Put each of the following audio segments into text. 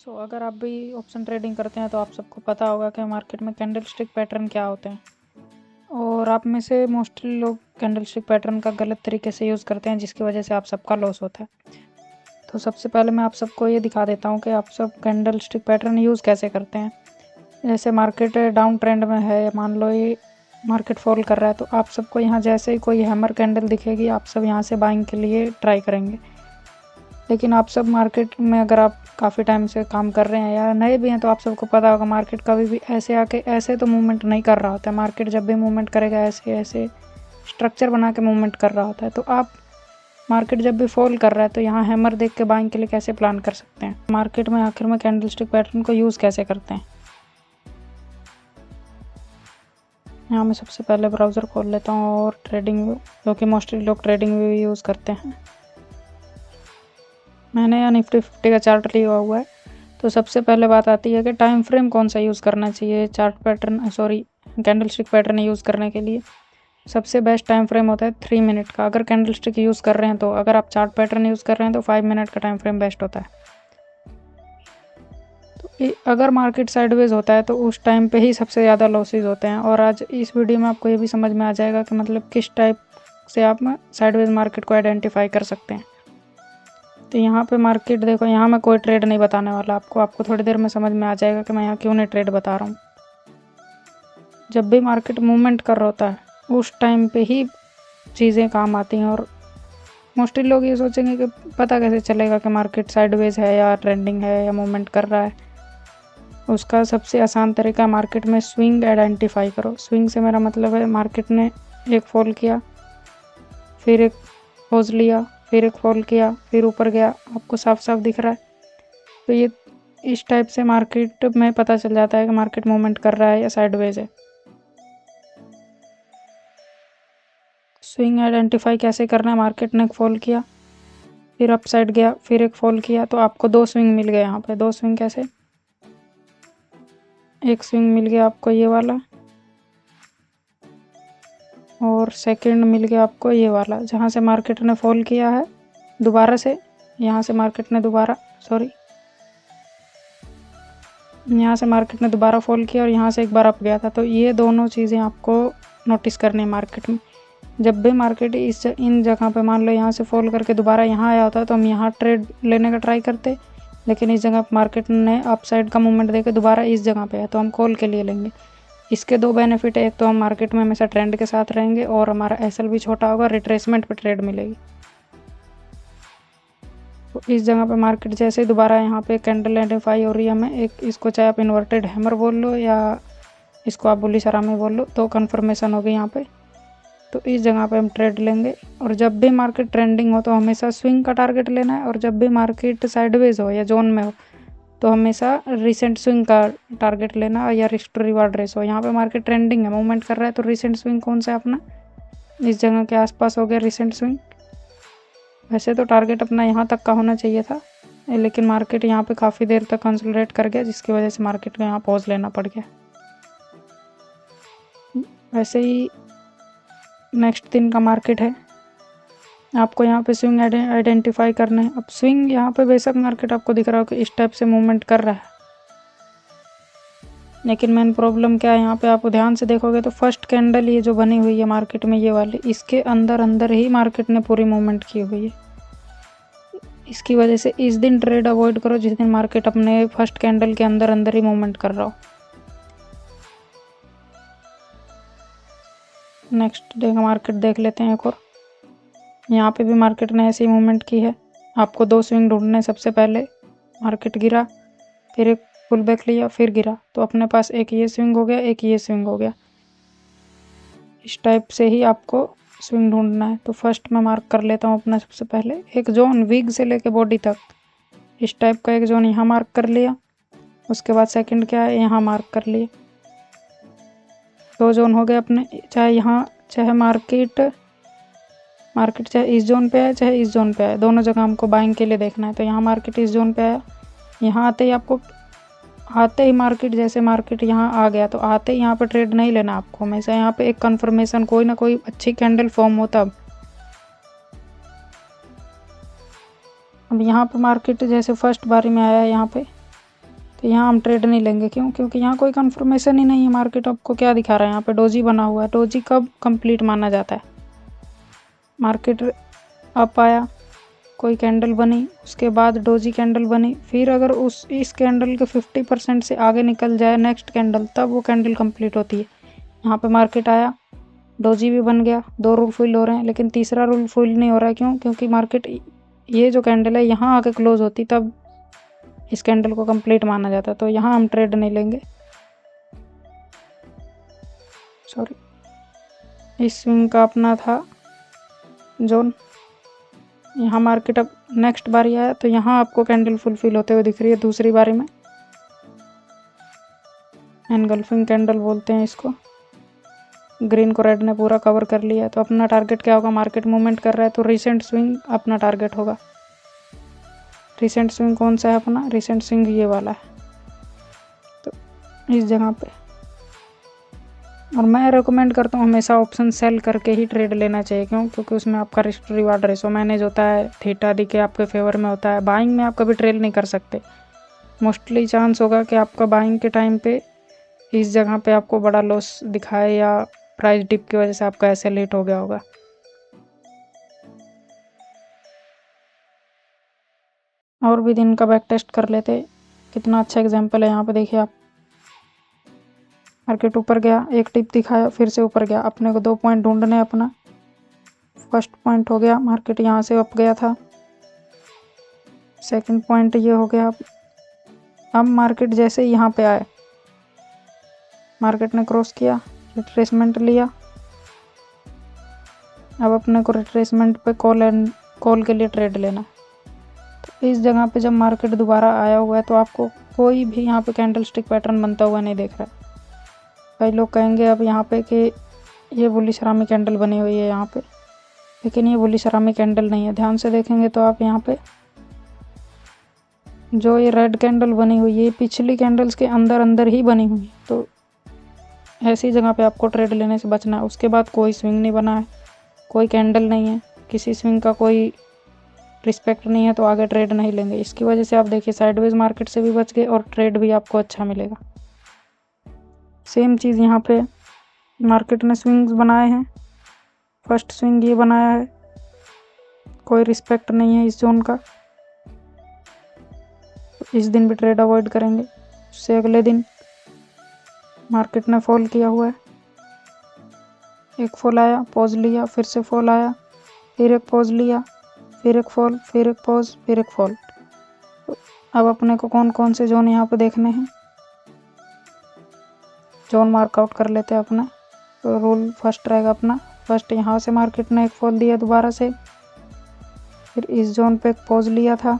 अगर आप भी ऑप्शन ट्रेडिंग करते हैं तो आप सबको पता होगा कि मार्केट में कैंडल स्टिक पैटर्न क्या होते हैं। और आप में से मोस्टली लोग कैंडल स्टिक पैटर्न का गलत तरीके से यूज़ करते हैं, जिसकी वजह से आप सबका लॉस होता है। तो सबसे पहले मैं आप सबको ये दिखा देता हूँ कि आप सब कैंडल स्टिक पैटर्न यूज़ कैसे करते हैं। जैसे मार्केट डाउन ट्रेंड में है, मान लो ये मार्केट फॉल कर रहा है, तो आप सबको यहाँ जैसे ही कोई हैमर कैंडल दिखेगी आप सब यहाँ से बाइंग के लिए ट्राई करेंगे। लेकिन आप सब मार्केट में अगर आप काफ़ी टाइम से काम कर रहे हैं या नए भी हैं तो आप सबको पता होगा मार्केट कभी भी ऐसे आके ऐसे तो मूवमेंट नहीं कर रहा होता है। मार्केट जब भी मूवमेंट करेगा ऐसे ऐसे स्ट्रक्चर बना के मूवमेंट कर रहा होता है। तो आप मार्केट जब भी फॉल कर रहा है तो यहाँ हैमर देख के बाइंग के लिए कैसे प्लान कर सकते हैं, मार्केट में आखिर में कैंडल स्टिक पैटर्न को यूज़ कैसे करते हैं। यहाँ मैं सबसे पहले ब्राउज़र खोल लेता हूँ और ट्रेडिंग व्यू, जो कि मोस्टली लोग ट्रेडिंग व्यू यूज़ करते हैं। मैंने यहाँ निफ्टी 50 का चार्ट लिया हुआ है। तो सबसे पहले बात आती है कि टाइम फ्रेम कौन सा यूज़ करना चाहिए chart pattern candle stick pattern use करने के लिए। सबसे बेस्ट टाइम फ्रेम होता है 3 मिनट का। अगर कैंडल स्टिक यूज़ कर रहे हैं तो अगर आप चार्ट पैटर्न यूज़ कर रहे हैं तो 5 मिनट का टाइम फ्रेम बेस्ट होता है। तो अगर मार्केट साइडवेज होता है तो उस टाइम पे ही सबसे ज़्यादा लॉसेज होते हैं। और आज इस वीडियो में आपको ये भी समझ में आ जाएगा कि मतलब किस टाइप से आप साइडवेज मार्केट को आइडेंटिफाई कर सकते हैं। तो यहाँ पे मार्केट देखो, यहाँ मैं कोई ट्रेड नहीं बताने वाला आपको थोड़ी देर में समझ में आ जाएगा कि मैं यहाँ क्यों नहीं ट्रेड बता रहा हूँ। जब भी मार्केट मूवमेंट कर रहा होता है उस टाइम पे ही चीज़ें काम आती हैं। और मोस्टली लोग ये सोचेंगे कि पता कैसे चलेगा कि मार्केट साइडवेज है या ट्रेंडिंग है या मूवमेंट कर रहा है। उसका सबसे आसान तरीका मार्केट में स्विंग आइडेंटिफाई करो। स्विंग से मेरा मतलब है मार्केट ने एक फॉल किया, फिर एक पोज लिया, फिर एक फॉल किया, फिर ऊपर गया, आपको साफ साफ दिख रहा है। तो ये इस टाइप से मार्केट में पता चल जाता है कि मार्केट मूवमेंट कर रहा है या साइडवेज है। स्विंग आइडेंटिफाई कैसे करना है, मार्केट ने एक फॉल किया, फिर अप साइड गया, फिर एक फॉल किया, तो आपको 2 स्विंग मिल गए। यहाँ पे 2 स्विंग कैसे, एक स्विंग मिल गया आपको ये वाला और सेकंड मिल गया आपको ये वाला, जहाँ से मार्केट ने फॉल किया है दोबारा से। यहाँ से मार्केट ने दोबारा फॉल किया और यहाँ से एक बार अप गया था। तो ये दोनों चीज़ें आपको नोटिस करनी है मार्केट में। जब भी मार्केट इन जगह पे मान लो यहाँ से फॉल करके दोबारा यहाँ आया होता है तो हम यहाँ ट्रेड लेने का ट्राई करते, लेकिन इस जगह मार्केट ने अप साइड का मूवमेंट देके दोबारा इस जगह पे है तो हम कॉल के लिए लेंगे। इसके 2 बेनिफिट है, एक तो हम मार्केट में हमेशा ट्रेंड के साथ रहेंगे और हमारा एसएल भी छोटा होगा, रिट्रेसमेंट पे ट्रेड मिलेगी। तो इस जगह पे मार्केट जैसे दोबारा यहाँ पे कैंडल आइडेंटिफाई हो रही है हमें, एक इसको चाहे आप इन्वर्टेड हैमर बोल लो या इसको आप बुलिश आरामी बोल लो, तो कन्फर्मेशन होगी यहाँ पे। तो इस जगह पे हम ट्रेड लेंगे। और जब भी मार्केट ट्रेंडिंग हो तो हमेशा स्विंग का टारगेट लेना है, और जब भी मार्केट साइडवेज हो या जोन में हो तो हमेशा रिसेंट स्विंग का टारगेट लेना या रिस्क टू रिवार्ड रेशो। यहाँ पे मार्केट ट्रेंडिंग है, मूवमेंट कर रहा है, तो रिसेंट स्विंग कौन सा है अपना, इस जगह के आसपास हो गया रिसेंट स्विंग। वैसे तो टारगेट अपना यहाँ तक का होना चाहिए था, लेकिन मार्केट यहाँ पे काफ़ी देर तक कंसोलिडेट कर गया, जिसकी वजह से मार्केट को यहाँ पॉज लेना पड़ गया। वैसे ही नेक्स्ट दिन का मार्केट है, आपको यहाँ पे स्विंग आइडेंटिफाई करना है। अब स्विंग यहाँ पे बेशक मार्केट आपको दिख रहा हो कि इस टाइप से मूवमेंट कर रहा है, लेकिन मेन प्रॉब्लम क्या है, यहाँ पे आप ध्यान से देखोगे तो फर्स्ट कैंडल ये जो बनी हुई है मार्केट में ये वाली, इसके अंदर ही मार्केट ने पूरी मूवमेंट की हुई है। इसकी वजह से इस दिन ट्रेड अवॉइड करो जिस दिन मार्केट अपने फर्स्ट कैंडल के अंदर ही मूवमेंट कर रहा हो। नेक्स्ट डे का मार्केट देख लेते हैं एक और। यहाँ पे भी मार्केट ने ऐसी मूवमेंट की है। आपको 2 स्विंग ढूंढने, सबसे पहले मार्केट गिरा, फिर एक पुल बैक लिया, फिर गिरा, तो अपने पास एक ये स्विंग हो गया, एक ये स्विंग हो गया। इस टाइप से ही आपको स्विंग ढूंढना है। तो फर्स्ट मैं मार्क कर लेता हूँ अपना सबसे पहले एक जोन विग से लेके बॉडी तक, इस टाइप का एक जोन यहाँ मार्क कर लिया। उसके बाद सेकंड क्या है, यहाँ मार्क कर लिया। 2 जोन हो गए अपने, चाहे मार्केट चाहे इस जोन पे है चाहे इस जोन पे है, दोनों जगह हमको बाइंग के लिए देखना है। तो यहाँ मार्केट इस जोन पे आया, यहाँ आते ही मार्केट जैसे मार्केट यहाँ आ गया तो आते ही यहाँ पे ट्रेड नहीं लेना आपको, हमेशा यहाँ पे एक कन्फर्मेशन, कोई ना कोई अच्छी कैंडल फॉर्म हो तब। अब यहाँ पे मार्केट जैसे फर्स्ट बारी में आया है यहाँ पे, तो यहाँ हम ट्रेड नहीं लेंगे। क्यों? क्योंकि यहाँ कोई कंफर्मेशन ही नहीं है। मार्केट आपको क्या दिखा रहा है? यहाँ पे डोजी बना हुआ है। डोजी कब कंप्लीट माना जाता है? मार्केट अप आया, कोई कैंडल बनी, उसके बाद डोजी कैंडल बनी, फिर अगर इस कैंडल के 50% से आगे निकल जाए नेक्स्ट कैंडल, तब वो कैंडल कंप्लीट होती है। यहाँ पे मार्केट आया, डोजी भी बन गया, 2 रूल फुल हो रहे हैं, लेकिन तीसरा रूल फुल नहीं हो रहा है। क्यों? क्योंकि मार्केट ये जो कैंडल है यहाँ आके क्लोज होती, तब इस कैंडल को कंप्लीट माना जाता है। तो यहाँ हम ट्रेड नहीं लेंगे। सॉरी, इस स्विंग का अपना था जोन। यहाँ मार्केट अब नेक्स्ट बारी आया, तो यहाँ आपको कैंडल फुलफिल होते हुए दिख रही है दूसरी बारी में। एनगल्फिंग कैंडल बोलते हैं इसको। ग्रीन को रेड ने पूरा कवर कर लिया। तो अपना टारगेट क्या होगा? मार्केट मूवमेंट कर रहा है तो रिसेंट स्विंग अपना टारगेट होगा। रिसेंट स्विंग कौन सा है अपना? रिसेंट स्विंग ये वाला है, तो इस जगह पे। और मैं रेकमेंड करता हूँ हमेशा ऑप्शन सेल करके ही ट्रेड लेना चाहिए। क्यों? क्योंकि उसमें आपका रिस्क रिवार्ड रेशो मैनेज होता है, थीटा दिखे आपके फेवर में होता है। बाइंग में आप कभी ट्रेड नहीं कर सकते। मोस्टली चांस होगा कि आपका बाइंग के टाइम पे इस जगह पे आपको बड़ा लॉस दिखाए, या प्राइस डिप की वजह से आपका ऐसे लेट हो गया होगा। और भी दिन का बैक टेस्ट कर लेते, कितना अच्छा एग्जांपल है। यहाँ पे देखिए आप, मार्केट ऊपर गया, एक टिप दिखाया, फिर से ऊपर गया। अपने को 2 पॉइंट ढूंढने अपना। फर्स्ट पॉइंट हो गया, मार्केट यहाँ से अप गया था। सेकंड पॉइंट ये हो गया। अब मार्केट जैसे यहाँ पे आए, मार्केट ने क्रॉस किया, रिट्रेसमेंट लिया। अब अपने को रिट्रेसमेंट पे कॉल के लिए ट्रेड लेना। तो इस जगह पे जब मार्केट दोबारा आया हुआ है, तो आपको कोई भी यहाँ पे कैंडल स्टिक पैटर्न बनता हुआ नहीं दिख रहा है। कई लोग कहेंगे अब यहाँ पे कि ये बुलिश रामी कैंडल बनी हुई है यहाँ पे, लेकिन ये बुलिश रामी कैंडल नहीं है। ध्यान से देखेंगे तो आप यहाँ पे जो ये रेड कैंडल बनी हुई है, ये पिछली कैंडल्स के अंदर अंदर ही बनी हुई है। तो ऐसी जगह पे आपको ट्रेड लेने से बचना है। उसके बाद कोई स्विंग नहीं बना है, कोई कैंडल नहीं है, किसी स्विंग का कोई रिस्पेक्ट नहीं है, तो आगे ट्रेड नहीं लेंगे। इसकी वजह से आप देखिए साइडवेज मार्केट से भी बच गए और ट्रेड भी आपको अच्छा मिलेगा। सेम चीज़ यहाँ पे मार्केट ने स्विंग्स बनाए हैं। फर्स्ट स्विंग ये बनाया है, कोई रिस्पेक्ट नहीं है इस जोन का। इस दिन भी ट्रेड अवॉइड करेंगे। उससे अगले दिन मार्केट ने फॉल किया हुआ है, एक फॉल आया, पॉज लिया, फिर से फॉल आया, फिर एक पॉज लिया, फिर एक फॉल, फिर एक पॉज, फिर एक फॉल। तो अब अपने को कौन कौन से जोन यहाँ पे देखने हैं, जोन मार्कआउट कर लेते हैं अपना। तो रूल फर्स्ट रहेगा अपना। फर्स्ट यहाँ से मार्केट ने एक फॉल दिया दोबारा से, फिर इस जोन पे एक पॉज लिया था,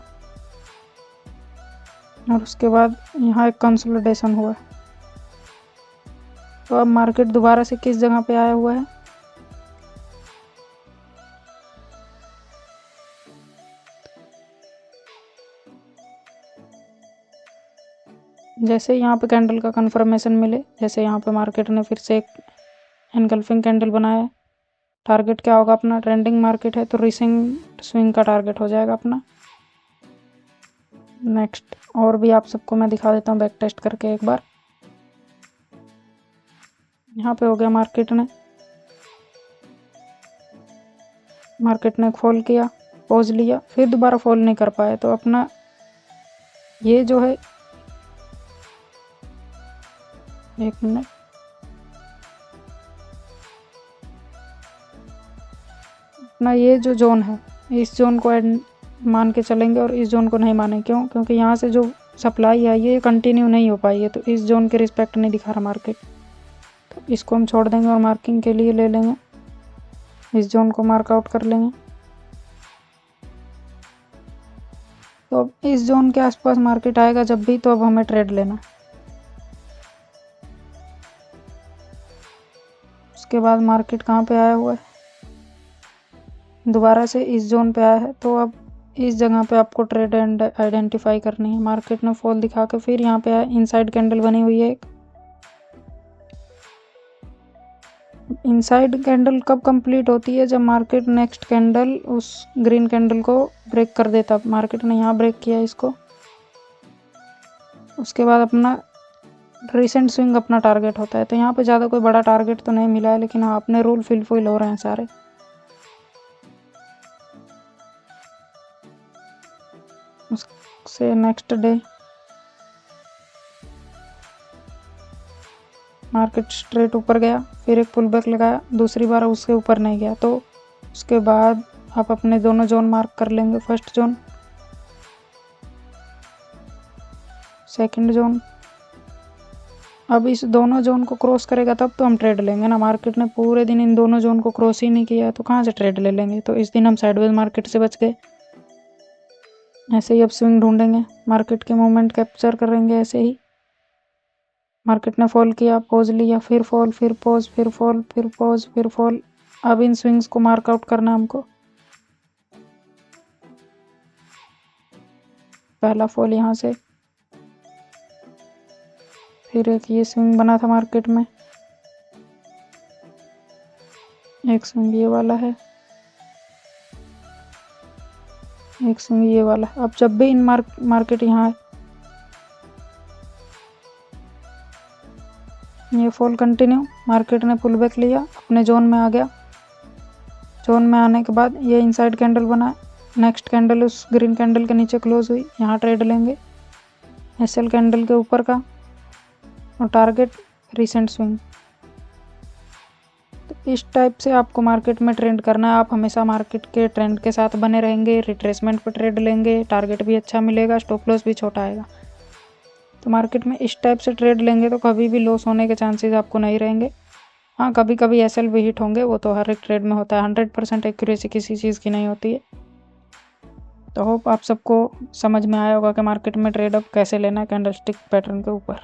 और उसके बाद यहाँ एक कंसोलिडेशन हुआ। तो अब मार्केट दोबारा से किस जगह पे आया हुआ है? जैसे यहाँ पे कैंडल का कंफर्मेशन मिले, जैसे यहाँ पे मार्केट ने फिर से एक एनगल्फिंग कैंडल बनाया है, टारगेट क्या होगा अपना? ट्रेंडिंग मार्केट है तो रिसेंट स्विंग का टारगेट हो जाएगा अपना। नेक्स्ट और भी आप सबको मैं दिखा देता हूँ बैक टेस्ट करके एक बार। यहाँ पे हो गया, मार्केट ने फॉल किया, पॉज लिया, फिर दोबारा फॉल नहीं कर पाया। तो अपना ये जो है, एक मिनट, अपना ये जो जोन है, इस जोन को मान के चलेंगे और इस जोन को नहीं मानेंगे। क्यों? क्योंकि यहाँ से जो सप्लाई है ये कंटिन्यू नहीं हो पाई है, तो इस जोन के रिस्पेक्ट नहीं दिखा रहा मार्केट। तो इसको हम छोड़ देंगे और मार्किंग के लिए ले लेंगे, इस जोन को मार्कआउट कर लेंगे। तो अब इस जोन के आसपास मार्केट आएगा जब भी, तो अब हमें ट्रेड लेना। उसके बाद मार्केट कहाँ पे आया हुआ है? दोबारा से इस जोन पे आया है। तो अब इस जगह पे आपको ट्रेड आइडेंटिफाई करनी है। मार्केट ने फॉल दिखा के फिर यहाँ पे आया, इनसाइड कैंडल बनी हुई है एक। इनसाइड कैंडल कब कंप्लीट होती है? जब मार्केट नेक्स्ट कैंडल उस ग्रीन कैंडल को ब्रेक कर देता। मार्केट ने यहाँ ब्रेक किया इसको, उसके बाद अपना रिसेंट स्विंग अपना टारगेट होता है। तो यहाँ पे ज़्यादा कोई बड़ा टारगेट तो नहीं मिला है, लेकिन हाँ अपने रूल फुलफिल हो रहे हैं सारे। उससे नेक्स्ट डे मार्केट स्ट्रेट ऊपर गया, फिर एक पुल बैक लगाया, दूसरी बार उसके ऊपर नहीं गया। तो उसके बाद आप अपने दोनों जोन मार्क कर लेंगे, फर्स्ट जोन, सेकंड जोन। अब इस दोनों जोन को क्रॉस करेगा तब तो हम ट्रेड लेंगे ना। मार्केट ने पूरे दिन इन दोनों जोन को क्रॉस ही नहीं किया है तो कहाँ से ट्रेड ले लेंगे। तो इस दिन हम साइडवेज मार्केट से बच गए। ऐसे ही अब स्विंग ढूंढेंगे, मार्केट के मूवमेंट कैप्चर करेंगे। ऐसे ही मार्केट ने फॉल किया, पॉज लिया, फिर फॉल, फिर पॉज, फिर फॉल, फिर पॉज, फिर फॉल। अब इन स्विंग्स को मार्कआउट करना है हमको। पहला फॉल यहाँ से, फिर एक ये स्विंग बना था मार्केट में, एक स्विंग ये वाला है, एक स्विंग ये वाला है। अब जब भी इन मार्केट यहाँ है, ये फॉल कंटिन्यू, मार्केट ने पुल बैक लिया, अपने जोन में आ गया। जोन में आने के बाद ये इनसाइड कैंडल बना, नेक्स्ट कैंडल उस ग्रीन कैंडल के नीचे क्लोज हुई, यहाँ ट्रेड लेंगे एसएल कैंडल के ऊपर का, और टारगेट रिसेंट स्विंग। तो इस टाइप से आपको मार्केट में ट्रेंड करना है। आप हमेशा मार्केट के ट्रेंड के साथ बने रहेंगे, रिट्रेसमेंट पर ट्रेड लेंगे, टारगेट भी अच्छा मिलेगा, स्टॉप लॉस भी छोटा आएगा। तो मार्केट में इस टाइप से ट्रेड लेंगे तो कभी भी लॉस होने के चांसेस आपको नहीं रहेंगे। हाँ कभी कभी एसएल भी हिट होंगे, वो तो हर एक ट्रेड में होता है। 100% एक्यूरेसी किसी चीज़ की नहीं होती है। तो होप आप सबको समझ में आया होगा कि मार्केट में ट्रेड अप कैसे लेना है कैंडलस्टिक पैटर्न के ऊपर।